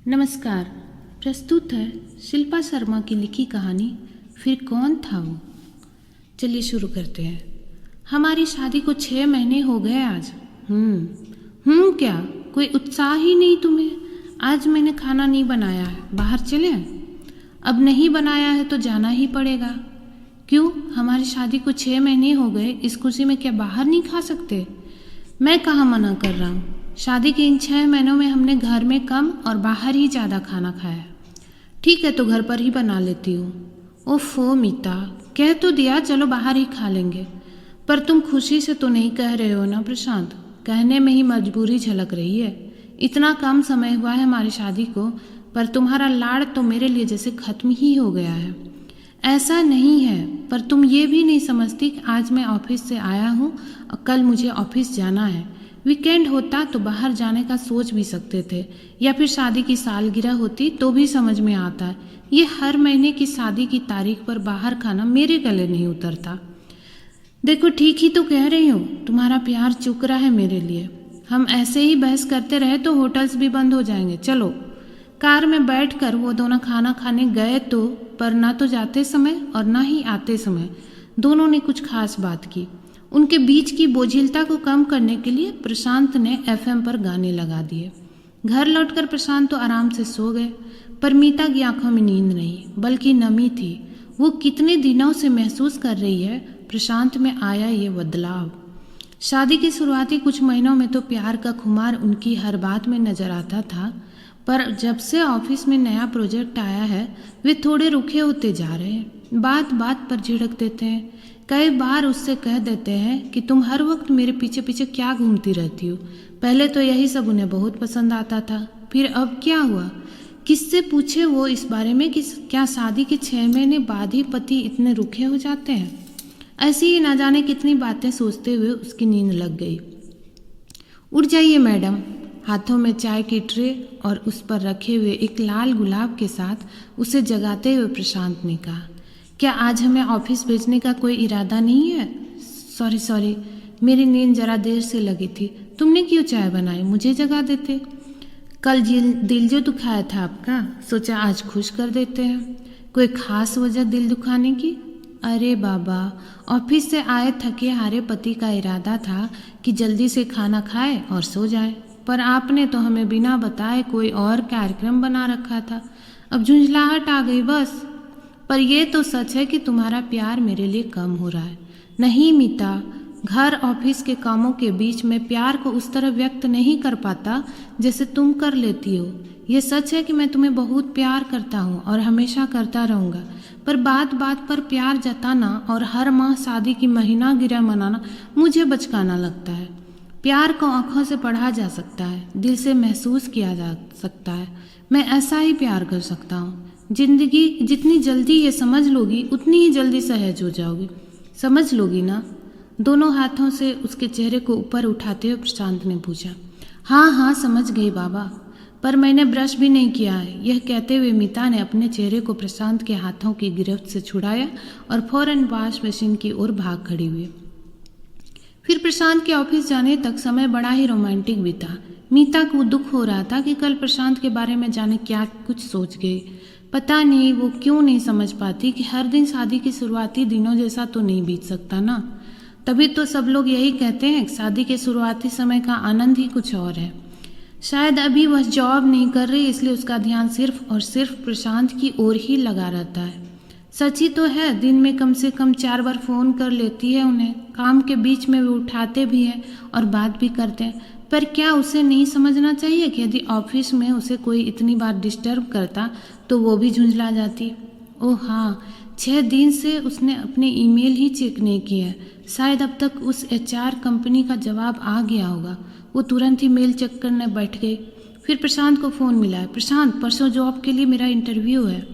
नमस्कार। प्रस्तुत है शिल्पा शर्मा की लिखी कहानी फिर कौन था वो। चलिए शुरू करते हैं। हमारी शादी को 6 महीने हो गए आज। क्या कोई उत्साह ही नहीं तुम्हें? आज मैंने खाना नहीं बनाया है, बाहर चले? अब नहीं बनाया है तो जाना ही पड़ेगा। क्यों, हमारी शादी को 6 महीने हो गए, इस खुशी में क्या बाहर नहीं खा सकते? मैं कहाँ मना कर रहा हूँ। शादी के इन 6 महीनों में हमने घर में कम और बाहर ही ज़्यादा खाना खाया। ठीक है तो घर पर ही बना लेती हूँ। ओफो मीता, कह तो दिया चलो बाहर ही खा लेंगे, पर तुम खुशी से तो नहीं कह रहे हो ना प्रशांत। कहने में ही मजबूरी झलक रही है। इतना कम समय हुआ है हमारी शादी को, पर तुम्हारा लाड़ तो मेरे लिए जैसे खत्म ही हो गया है। ऐसा नहीं है, पर तुम ये भी नहीं समझती कि आज मैं ऑफिस से आया हूँ और कल मुझे ऑफिस जाना है। वीकेंड होता तो बाहर जाने का सोच भी सकते थे, या फिर शादी की सालगिरह होती तो भी समझ में आता है। ये हर महीने की शादी की तारीख पर बाहर खाना मेरे गले नहीं उतरता। देखो ठीक ही तो कह रही हूँ, तुम्हारा प्यार चुक रहा है मेरे लिए। हम ऐसे ही बहस करते रहे तो होटल्स भी बंद हो जाएंगे। चलो। कार में बैठकर वो दोनों खाना खाने गए तो, पर ना तो जाते समय और ना ही आते समय दोनों ने कुछ खास बात की। उनके बीच की बोझिलता को कम करने के लिए प्रशांत ने एफएम पर गाने लगा दिए। घर लौटकर प्रशांत तो आराम से सो गए, पर मीता की आंखों में नींद नहीं बल्कि नमी थी। वो कितने दिनों से महसूस कर रही है प्रशांत में आया ये बदलाव। शादी के शुरुआती कुछ महीनों में तो प्यार का खुमार उनकी हर बात में नजर आता था, पर जब से ऑफिस में नया प्रोजेक्ट आया है वे थोड़े रुखे होते जा रहे हैं। बात बात पर झिड़क देते हैं। कई बार उससे कह देते हैं कि तुम हर वक्त मेरे पीछे पीछे क्या घूमती रहती हो। पहले तो यही सब उन्हें बहुत पसंद आता था, फिर अब क्या हुआ? किससे पूछे वो इस बारे में कि क्या शादी के 6 महीने बाद ही पति इतने रुखे हो जाते हैं? ऐसी ही ना जाने कितनी बातें सोचते हुए उसकी नींद लग गई। उठ जाइए मैडम। हाथों में चाय की ट्रे और उस पर रखे हुए एक लाल गुलाब के साथ उसे जगाते हुए प्रशांत ने कहा, क्या आज हमें ऑफिस भेजने का कोई इरादा नहीं है? सॉरी, मेरी नींद जरा देर से लगी थी। तुमने क्यों चाय बनाई? मुझे जगा देते। कल दिल जो दुखाया था आपका, सोचा आज खुश कर देते हैं। कोई खास वजह दिल दुखाने की? अरे बाबा, ऑफिस से आए थके हारे पति का इरादा था कि जल्दी से खाना खाए और सो जाए, पर आपने तो हमें बिना बताए कोई और कार्यक्रम बना रखा था। अब झुंझलाहट आ गई बस। पर यह तो सच है कि तुम्हारा प्यार मेरे लिए कम हो रहा है। नहीं मीता, घर ऑफिस के कामों के बीच में प्यार को उस तरह व्यक्त नहीं कर पाता जैसे तुम कर लेती हो। यह सच है कि मैं तुम्हें बहुत प्यार करता हूँ और हमेशा करता रहूँगा, पर बात बात पर प्यार जताना और हर माह शादी की महीना गिरा मनाना मुझे बचकाना लगता है। प्यार को आंखों से पढ़ा जा सकता है, दिल से महसूस किया जा सकता है। मैं ऐसा ही प्यार कर सकता हूँ। जिंदगी जितनी जल्दी ये समझ लोगी उतनी ही जल्दी सहज हो जाओगी। समझ लोगी ना? दोनों हाथों से उसके चेहरे को ऊपर उठाते हुए प्रशांत ने पूछा। हाँ समझ गई बाबा, पर मैंने ब्रश भी नहीं किया है। यह कहते हुए मीता ने अपने चेहरे को प्रशांत के हाथों की गिरफ्त से छुड़ाया और फौरन वॉश मशीन की ओर भाग खड़ी हुई। फिर प्रशांत के ऑफिस जाने तक समय बड़ा ही रोमांटिक बीता। मीता को दुख हो रहा था कि कल प्रशांत के बारे में जाने क्या कुछ सोच गई। पता नहीं वो क्यों नहीं समझ पाती कि हर दिन शादी के शुरुआती दिनों जैसा तो नहीं बीत सकता ना। तभी तो सब लोग यही कहते हैं कि शादी के शुरुआती समय का आनंद ही कुछ और है। शायद अभी वह जॉब नहीं कर रही, इसलिए उसका ध्यान सिर्फ और सिर्फ प्रशांत की ओर ही लगा रहता है। सच ही तो है, दिन में कम से कम 4 बार फ़ोन कर लेती है उन्हें। काम के बीच में वे उठाते भी हैं और बात भी करते हैं, पर क्या उसे नहीं समझना चाहिए कि यदि ऑफिस में उसे कोई इतनी बार डिस्टर्ब करता तो वो भी झुंझला जाती। ओह हाँ, 6 दिन से उसने अपने ईमेल ही चेक नहीं किया है। शायद अब तक उस HR कंपनी का जवाब आ गया होगा। वो तुरंत ही मेल चेक करने बैठ गई। फिर प्रशांत को फ़ोन मिला है। प्रशांत, परसों जॉब के लिए मेरा इंटरव्यू है।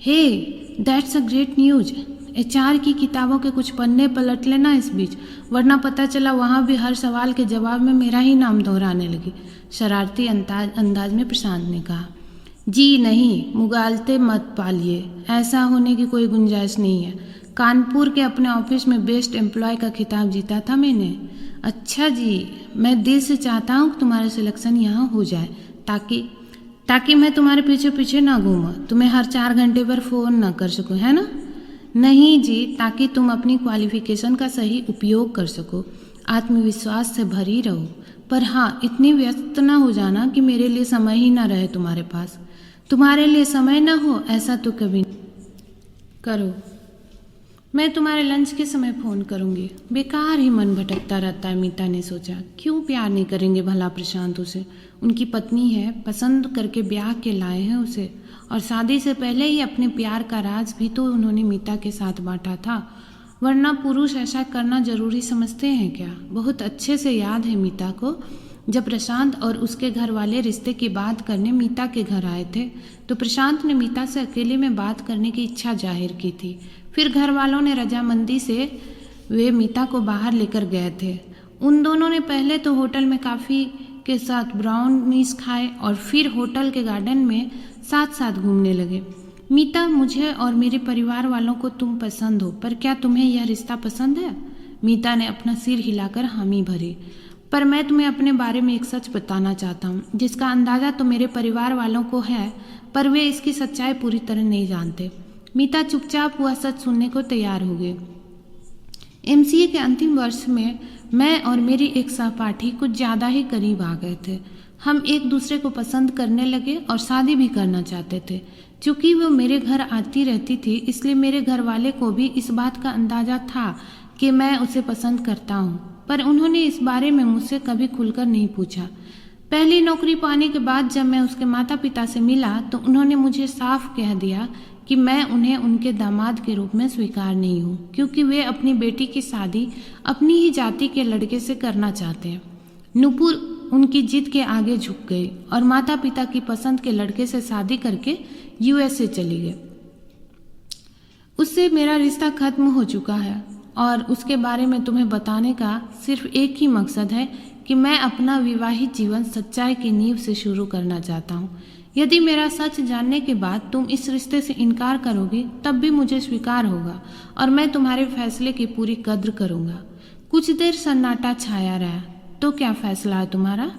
Hey, that's a great news. HR की किताबों के कुछ पन्ने पलट लेना इस बीच, वरना पता चला वहाँ भी हर सवाल के जवाब में मेरा ही नाम दोहराने लगी। शरारती अंदाज में प्रशांत ने कहा। जी नहीं, मुगालते मत पालिए, ऐसा होने की कोई गुंजाइश नहीं है। कानपुर के अपने ऑफिस में बेस्ट एम्प्लॉय का खिताब जीता था मैंने। अच्छा जी, मैं दिल से चाहता हूँ कि तुम्हारा सिलेक्शन यहाँ हो जाए, ताकि मैं तुम्हारे पीछे पीछे ना घूमा, तुम्हें हर 4 घंटे पर फ़ोन ना कर सकूं, है ना? नहीं जी, ताकि तुम अपनी क्वालिफिकेशन का सही उपयोग कर सको, आत्मविश्वास से भरी रहो। पर हाँ, इतनी व्यस्त ना हो जाना कि मेरे लिए समय ही ना रहे तुम्हारे पास। तुम्हारे लिए समय ना हो ऐसा तो कभी करो। मैं तुम्हारे लंच के समय फ़ोन करूंगी। बेकार ही मन भटकता रहता है, मीता ने सोचा। क्यों प्यार नहीं करेंगे भला प्रशांत उसे? उनकी पत्नी है, पसंद करके ब्याह के लाए हैं उसे, और शादी से पहले ही अपने प्यार का राज भी तो उन्होंने मीता के साथ बांटा था। वरना पुरुष ऐसा करना जरूरी समझते हैं क्या? बहुत अच्छे से याद है मीता को, जब प्रशांत और उसके घर वाले रिश्ते की बात करने मीता के घर आए थे तो प्रशांत ने मीता से अकेले में बात करने की इच्छा जाहिर की थी। फिर घर वालों ने रजामंदी से वे मीता को बाहर लेकर गए थे। उन दोनों ने पहले तो होटल में कॉफ़ी के साथ ब्राउनीज खाए और फिर होटल के गार्डन में साथ साथ घूमने लगे। मीता, मुझे और मेरे परिवार वालों को तुम पसंद हो, पर क्या तुम्हें यह रिश्ता पसंद है? मीता ने अपना सिर हिलाकर हामी भरी। पर मैं तुम्हें अपने बारे में एक सच बताना चाहता हूँ, जिसका अंदाज़ा तो मेरे परिवार वालों को है, पर वे इसकी सच्चाई पूरी तरह नहीं जानते। मीता चुपचाप वह सच सुनने को तैयार हो गई। एमसीए के अंतिम वर्ष में मैं और मेरी एक सहपाठी कुछ ज़्यादा ही करीब आ गए थे। हम एक दूसरे को पसंद करने लगे और शादी भी करना चाहते थे। चूँकि वो मेरे घर आती रहती थी, इसलिए मेरे घर वाले को भी इस बात का अंदाज़ा था कि मैं उसे पसंद करता हूँ, पर उन्होंने इस बारे में मुझसे कभी खुलकर नहीं पूछा। पहली नौकरी पाने के बाद जब मैं उसके माता पिता से मिला तो उन्होंने मुझे साफ कह दिया कि मैं उन्हें उनके दामाद के रूप में स्वीकार नहीं हूँ, क्योंकि वे अपनी बेटी की शादी अपनी ही जाति के लड़के से करना चाहते हैं। नुपुर उनकी जिद के आगे झुक गई और माता पिता की पसंद के लड़के से शादी करके यूएसए चली गई। उससे मेरा रिश्ता खत्म हो चुका है और उसके बारे में तुम्हें बताने का सिर्फ एक ही मकसद है कि मैं अपना विवाहित जीवन सच्चाई की नींव से शुरू करना चाहता हूँ। यदि मेरा सच जानने के बाद तुम इस रिश्ते से इनकार करोगी तब भी मुझे स्वीकार होगा और मैं तुम्हारे फैसले की पूरी कद्र करूँगा। कुछ देर सन्नाटा छाया रहा। तो क्या फैसला है तुम्हारा?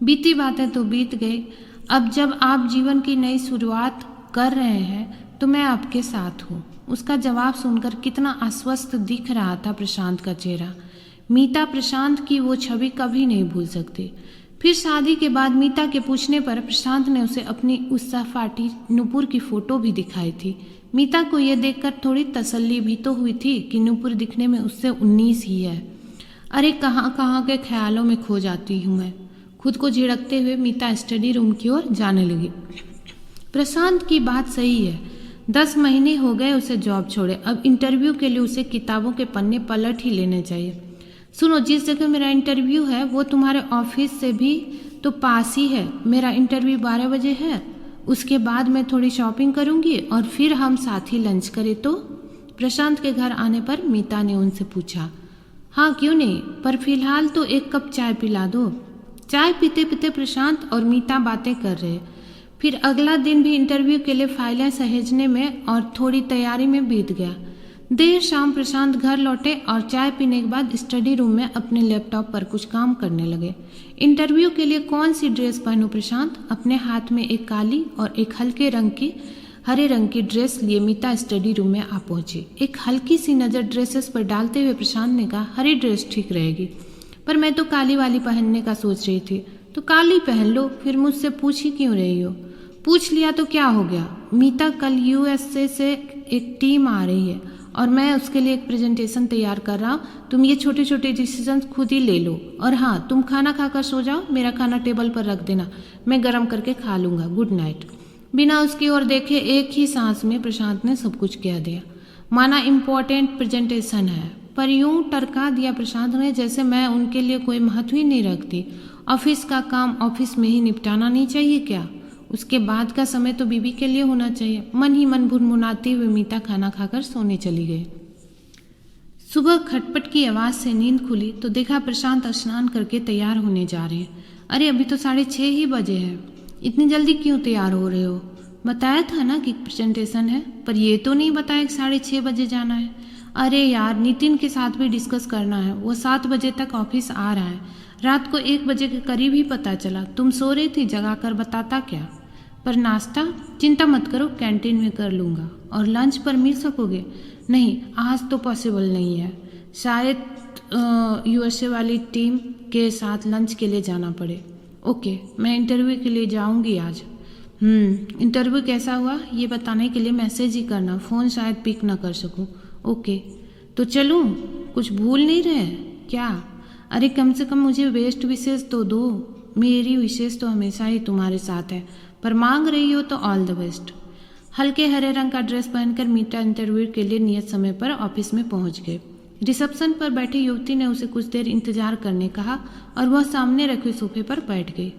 बीती बातें तो बीत गई, अब जब आप जीवन की नई शुरुआत कर रहे हैं तो मैं आपके साथ हूँ। उसका जवाब सुनकर कितना आश्वस्त दिख रहा था प्रशांत का चेहरा। मीता प्रशांत की वो छवि कभी नहीं भूल सकती। फिर शादी के बाद मीता के पूछने पर प्रशांत ने उसे अपनी उस सहपाठी नुपुर की फोटो भी दिखाई थी। मीता को यह देखकर थोड़ी तसल्ली भी तो हुई थी कि नुपुर दिखने में उससे 19 ही है। अरे कहाँ कहाँ के ख्यालों में खो जाती हूँ मैं। खुद को झिड़कते हुए मीता स्टडी रूम की ओर जाने लगी। प्रशांत की बात सही है, 10 महीने हो गए उसे जॉब छोड़े। अब इंटरव्यू के लिए उसे किताबों के पन्ने पलट ही लेने चाहिए। सुनो, जिस जगह मेरा इंटरव्यू है वो तुम्हारे ऑफिस से भी तो पास ही है। मेरा इंटरव्यू 12 बजे है। उसके बाद मैं थोड़ी शॉपिंग करूंगी और फिर हम साथ ही लंच करें तो? प्रशांत के घर आने पर मीता ने उनसे पूछा। हाँ क्यों नहीं, पर फिलहाल तो एक कप चाय पिला दो। चाय पीते पीते प्रशांत और मीता बातें कर रहे। फिर अगला दिन भी इंटरव्यू के लिए फाइलें सहेजने में और थोड़ी तैयारी में बीत गया। देर शाम प्रशांत घर लौटे और चाय पीने के बाद स्टडी रूम में अपने लैपटॉप पर कुछ काम करने लगे। इंटरव्यू के लिए कौन सी ड्रेस पहनूं प्रशांत? अपने हाथ में एक काली और एक हल्के रंग की हरे रंग की ड्रेस लिए मीता स्टडी रूम में आ पहुंची। एक हल्की सी नज़र ड्रेसेस पर डालते हुए प्रशांत ने कहा, हरी ड्रेस ठीक रहेगी, पर मैं तो काली वाली पहनने का सोच रही थी। तो काली पहन लो, फिर मुझसे पूछ ही क्यों रही हो? पूछ लिया तो क्या हो गया? मीता, कल यूएसए से एक टीम आ रही है और मैं उसके लिए एक प्रेजेंटेशन तैयार कर रहा हूँ। तुम ये छोटे छोटे डिसीजन खुद ही ले लो। और हाँ, तुम खाना खाकर सो जाओ, मेरा खाना टेबल पर रख देना, मैं गर्म करके खा लूँगा। Good night. बिना उसकी ओर देखे एक ही सांस में प्रशांत ने सब कुछ कह दिया। माना इम्पोर्टेंट प्रेजेंटेशन है, पर यूं टरका दिया प्रशांत ने जैसे मैं उनके लिए कोई महत्व ही नहीं रखती। ऑफिस का काम ऑफिस में ही निपटाना नहीं चाहिए क्या? उसके बाद का समय तो बीबी के लिए होना चाहिए। मन ही मन भुनभुनाती हुए मीता खाना खाकर सोने चली गई। सुबह खटपट की आवाज़ से नींद खुली तो देखा प्रशांत स्नान करके तैयार होने जा रहे हैं। अरे अभी तो 6:30 ही बजे हैं, इतनी जल्दी क्यों तैयार हो रहे हो? बताया था ना कि प्रेजेंटेशन है, पर ये तो नहीं बताया कि 6:30 बजे जाना है। अरे यार, नितिन के साथ भी डिस्कस करना है, वो 7 बजे तक ऑफिस आ रहा है। रात को 1 बजे के करीब ही पता चला। तुम सो रही थी, जगा कर बताता क्या? पर नाश्ता चिंता मत करो, कैंटीन में कर लूँगा। और लंच पर मिल सकोगे? नहीं, आज तो पॉसिबल नहीं है, शायद यूएसए वाली टीम के साथ लंच के लिए जाना पड़े। ओके, मैं इंटरव्यू के लिए जाऊंगी आज। इंटरव्यू कैसा हुआ ये बताने के लिए मैसेज ही करना, फ़ोन शायद पिक ना कर सकूं। ओके, तो चलूं? कुछ भूल नहीं रहे क्या? अरे कम से कम मुझे बेस्ट विशेष तो दो। मेरी विशेष तो हमेशा ही तुम्हारे साथ है, पर मांग रही हो तो ऑल द बेस्ट। हल्के हरे रंग का ड्रेस पहनकर मीता इंटरव्यू के लिए नियत समय पर ऑफिस में पहुंच गए। रिसेप्शन पर बैठी युवती ने उसे कुछ देर इंतजार करने कहा और वह सामने रखे सोफे पर बैठ गई।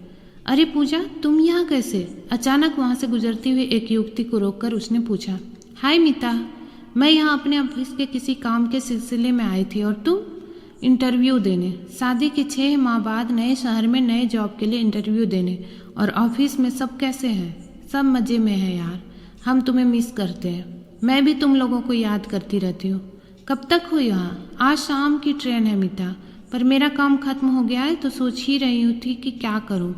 अरे पूजा, तुम यहाँ कैसे? अचानक वहाँ से गुजरती हुई एक युवती को रोककर उसने पूछा। हाय मीता, मैं यहाँ अपने ऑफिस के किसी काम के सिलसिले में आई थी, और तुम? इंटरव्यू देने। शादी के 6 माह बाद नए शहर में नए जॉब के लिए इंटरव्यू देने। और ऑफिस में सब कैसे हैं? सब मज़े में है यार, हम तुम्हें मिस करते हैं। मैं भी तुम लोगों को याद करती रहती हूँ। कब तक हो यहाँ? आज शाम की ट्रेन है मीता, पर मेरा काम खत्म हो गया है तो सोच ही रही हूँ थी कि क्या करूँ।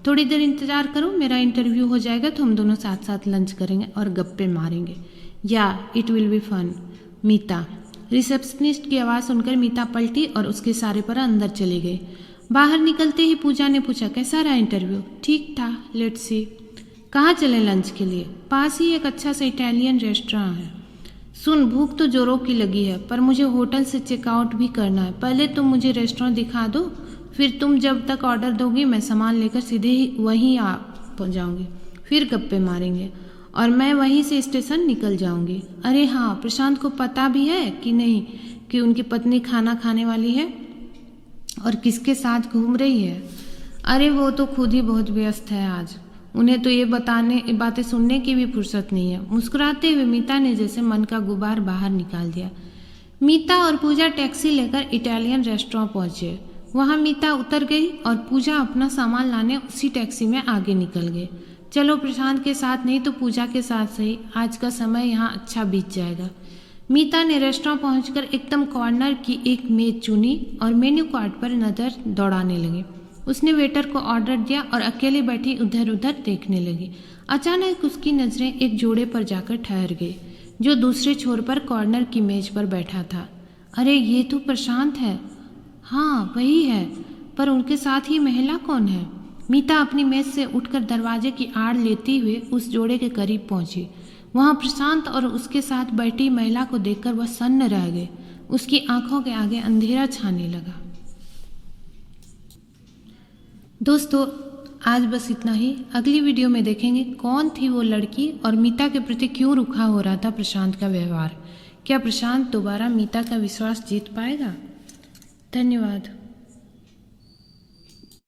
थोड़ी देर इंतज़ार करो, मेरा इंटरव्यू हो जाएगा तो हम दोनों साथ साथ लंच करेंगे और गप्पे मारेंगे। या it will be fun. Meeta. Receptionist की आवाज़ सुनकर मीता पलटी और उसके इशारे पर अंदर चली गई। बाहर निकलते ही पूजा ने पूछा, कैसा रहा इंटरव्यू? ठीक था, लेट्स सी। कहाँ चले लंच के लिए? पास ही एक अच्छा सा इटालियन रेस्टोरेंट है। सुन, भूख तो जोरों की लगी है, पर मुझे होटल से चेकआउट भी करना है। पहले तुम मुझे रेस्टोरेंट दिखा दो, फिर तुम जब तक ऑर्डर दोगी मैं सामान लेकर सीधे ही वहीं आ जाऊँगी। फिर गप्पे मारेंगे और मैं वहीं से स्टेशन निकल जाऊँगी। अरे हाँ, प्रशांत को पता भी है कि नहीं कि उनकी पत्नी खाना खाने वाली है और किसके साथ घूम रही है? अरे वो तो खुद ही बहुत व्यस्त है आज, उन्हें तो ये बातें सुनने की भी फुर्सत नहीं है। मुस्कुराते हुए मीता ने जैसे मन का गुबार बाहर निकाल दिया। मीता और पूजा टैक्सी लेकर इटालियन रेस्टोरेंट पहुंचे। वहां मीता उतर गई और पूजा अपना सामान लाने उसी टैक्सी में आगे निकल गए। चलो प्रशांत के साथ नहीं तो पूजा के साथ सही, आज का समय यहाँ अच्छा बीत जाएगा। मीता ने रेस्टोरेंट पहुंचकर एकदम कॉर्नर की एक मेज चुनी और मेन्यू कार्ड पर नज़र दौड़ाने लगी। उसने वेटर को ऑर्डर दिया और अकेले बैठी उधर उधर देखने लगी। अचानक उसकी नज़रें एक जोड़े पर जाकर ठहर गई, जो दूसरे छोर पर कॉर्नर की मेज पर बैठा था। अरे ये तो प्रशांत है। हाँ वही है, पर उनके साथ ही महिला कौन है? मीता अपनी मेज से उठकर दरवाजे की आड़ लेती हुए उस जोड़े के करीब पहुंची। वहां प्रशांत और उसके साथ बैठी महिला को देखकर वह सन्न रह गए। उसकी आंखों के आगे अंधेरा छाने लगा। दोस्तों, आज बस इतना ही। अगली वीडियो में देखेंगे कौन थी वो लड़की और मीता के प्रति क्यों रुखा हो रहा था प्रशांत का व्यवहार। क्या प्रशांत दोबारा मीता का विश्वास जीत पाएगा? धन्यवाद।